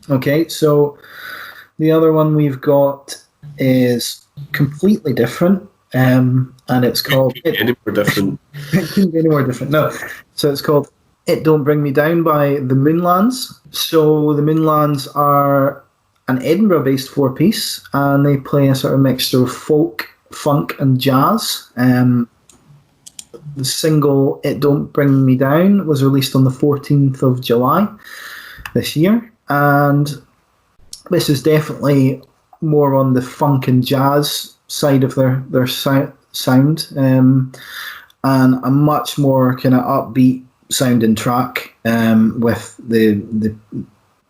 Okay, so the other one we've got is completely different, and it's called... Any more different? It couldn't be any more different, no. So it's called It Don't Bring Me Down by the Moonlands. So the Moonlands are an Edinburgh-based four-piece, and they play a sort of mixture of folk, funk, and jazz. The single It Don't Bring Me Down was released on the 14th of July this year, and this is definitely more on the funk and jazz side of their sound, and a much more kind of upbeat sounding track, with the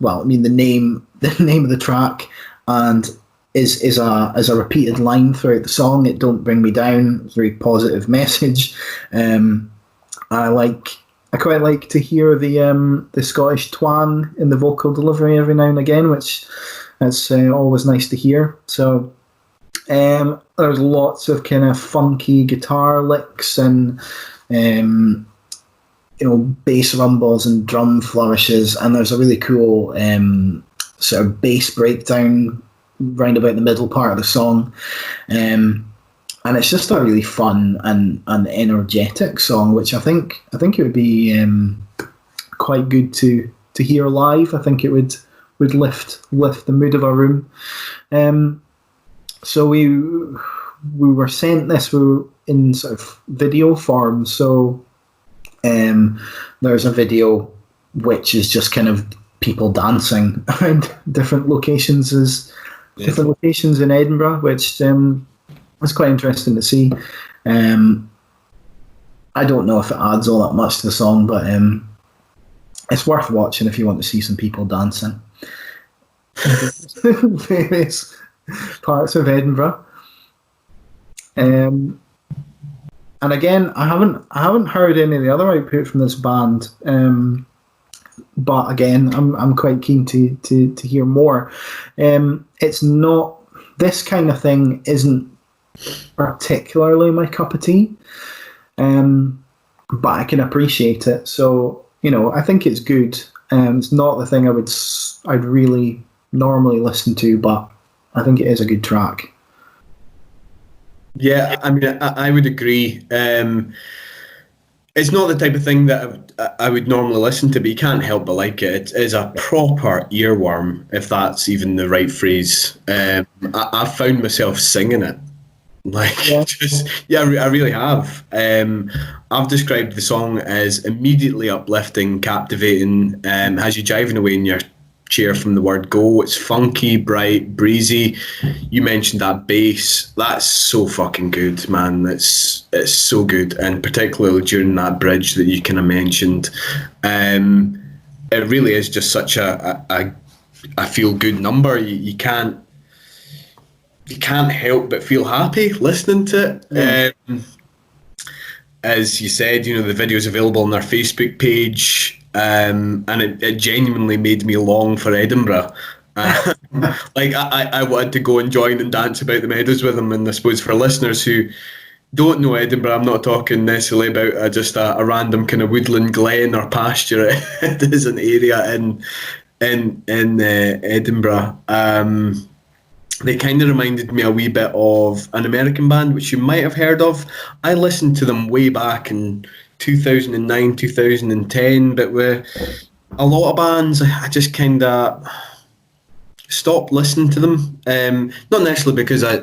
name of the track, and is a repeated line throughout the song. It don't bring me down. It's a very positive message. I quite like to hear the Scottish twang in the vocal delivery every now and again, which is always nice to hear. So there's lots of kind of funky guitar licks and bass rumbles and drum flourishes, and there's a really cool sort of bass breakdown round about the middle part of the song. And it's just a really fun and energetic song, which I think it would be quite good to hear live. I think it would lift the mood of our room. So we were sent this. We were in sort of video form. So there's a video which is just kind of people dancing around different locations in Edinburgh, which it's quite interesting to see. I don't know if it adds all that much to the song, but it's worth watching if you want to see some people dancing. Various parts of Edinburgh. And again, I haven't heard any of the other output from this band. But again, I'm quite keen to hear more. It's not, this kind of thing isn't particularly my cup of tea, but I can appreciate it. So I think it's good. It's not the thing I'd really normally listen to, but I think it is a good track. Yeah, I mean, I would agree. It's not the type of thing that I would normally listen to, but you can't help but like it. It is a proper earworm, if that's even the right phrase. I found myself singing it. I really have. I've described the song as immediately uplifting, captivating, has you jiving away in your chair from the word go. It's funky, bright, breezy. You mentioned that bass. That's so fucking good, man. It's so good, and particularly during that bridge that you kind of mentioned. It really is just such a feel good number. You can't help but feel happy listening to it. As you said, the video's available on their Facebook page, and it genuinely made me long for Edinburgh. I wanted to go and join and dance about the meadows with them. And I suppose for listeners who don't know Edinburgh, I'm not talking necessarily about just a random kind of woodland glen or pasture. It is an area in Edinburgh. They kind of reminded me a wee bit of an American band, which you might have heard of. I listened to them way back in 2009, 2010, but with a lot of bands, I just kind of stopped listening to them. Not necessarily because I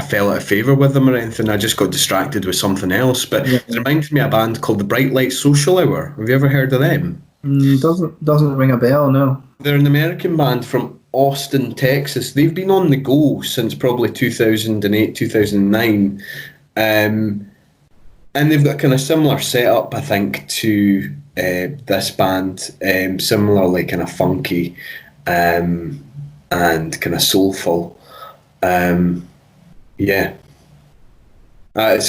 fell out of favour with them or anything. I just got distracted with something else. But It reminds me of a band called the Bright Light Social Hour. Have you ever heard of them? Doesn't ring a bell, no. They're an American band from Austin, Texas. They've been on the go since probably 2008, 2009. And they've got kind of similar setup, I think, to this band. Similarly kind of funky and kind of soulful. It's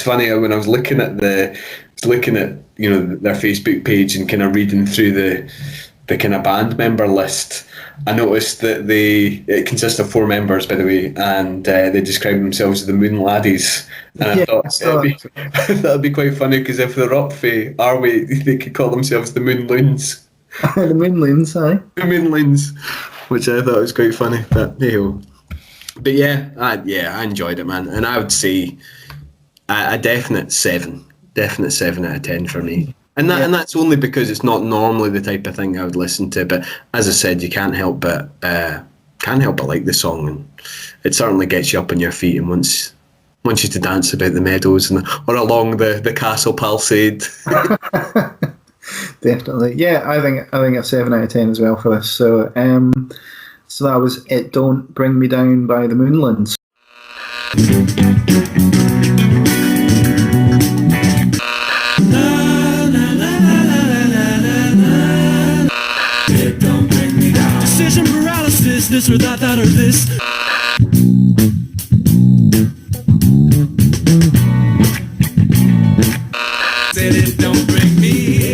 funny when I was looking at their Facebook page and kind of reading through the kind of band member list, I noticed that it consists of 4 members, by the way, and they describe themselves as the Moon Laddies. And I thought that'd be quite funny, because if they're up for Arway, they could call themselves the Moon Loons. The Moonlands, aye. The Moonlands, which I thought was quite funny. But hey-ho. But yeah, I enjoyed it, man, and I would say a definite 7 out of 10 for me. And that's only because it's not normally the type of thing I would listen to. But as I said, you can't help but like the song, and it certainly gets you up on your feet and wants you to dance about the meadows or along the castle palisade. Definitely, yeah. I think a 7 out of 10 as well for this. So, so that was "It Don't Bring Me Down" by the Moonlands. It don't bring me down. Decision paralysis, this or that or this. Said it don't bring me